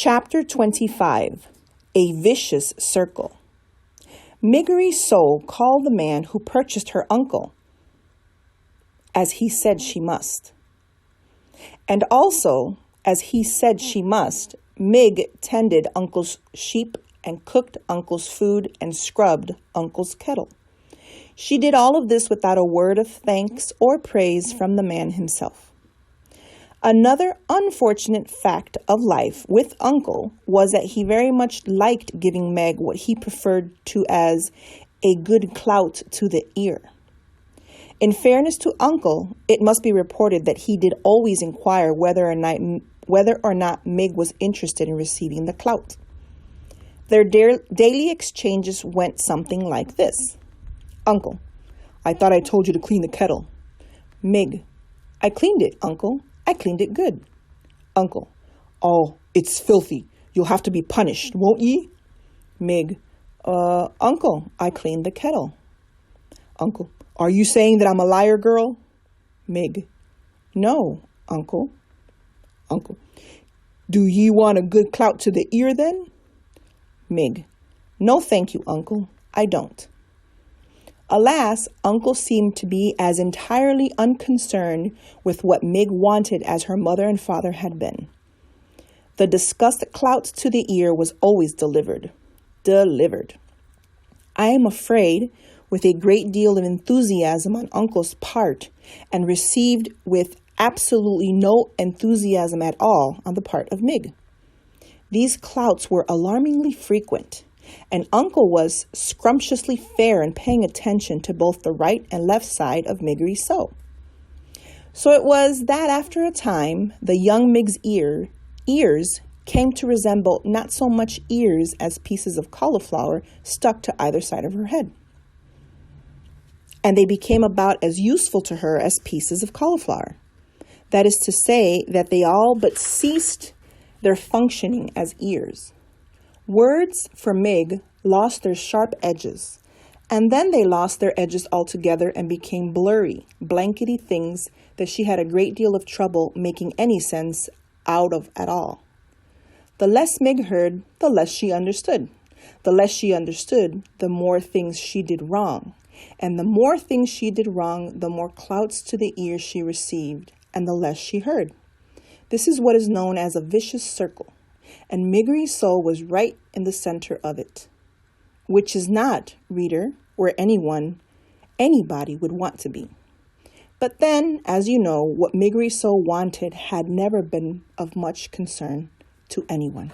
Chapter 25, A Vicious Circle. Miggery's soul called the man who purchased her uncle, as he said she must. And also, as he said she must, Mig tended uncle's sheep and cooked uncle's food and scrubbed uncle's kettle. She did all of this without a word of thanks or praise from the man himself. Another unfortunate fact of life with Uncle was that he very much liked giving Meg what he preferred to as a good clout to the ear. In fairness to Uncle, it must be reported that he did always inquire whether or not Meg was interested in receiving the clout. Their daily exchanges went something like this. Uncle, I thought I told you to clean the kettle. Meg, I cleaned it, Uncle. I cleaned it good. Uncle, oh, it's filthy. You'll have to be punished, won't ye? Mig, Uncle, I cleaned the kettle. Uncle, are you saying that I'm a liar, girl? Mig, no, Uncle. Uncle, do ye want a good clout to the ear then? Mig, no thank you, Uncle, I don't. Alas, Uncle seemed to be as entirely unconcerned with what Mig wanted as her mother and father had been. The discussed clout to the ear was always delivered. I am afraid, with a great deal of enthusiasm on Uncle's part, and received with absolutely no enthusiasm at all on the part of Mig. These clouts were alarmingly frequent, and Uncle was scrumptiously fair in paying attention to both the right and left side of Miggery's soul. So it was that after a time, the young Mig's ears came to resemble not so much ears as pieces of cauliflower stuck to either side of her head. And they became about as useful to her as pieces of cauliflower. That is to say that they all but ceased their functioning as ears. Words for Mig lost their sharp edges, and then they lost their edges altogether and became blurry, blankety things that she had a great deal of trouble making any sense out of at all. The less Mig heard, the less she understood. The less she understood, the more things she did wrong. And the more things she did wrong, the more clouts to the ear she received, and the less she heard. This is what is known as a vicious circle. And Miggery's soul was right in the center of it, which is not, reader, where anybody would want to be. But then, as you know, what Miggery's soul wanted had never been of much concern to anyone.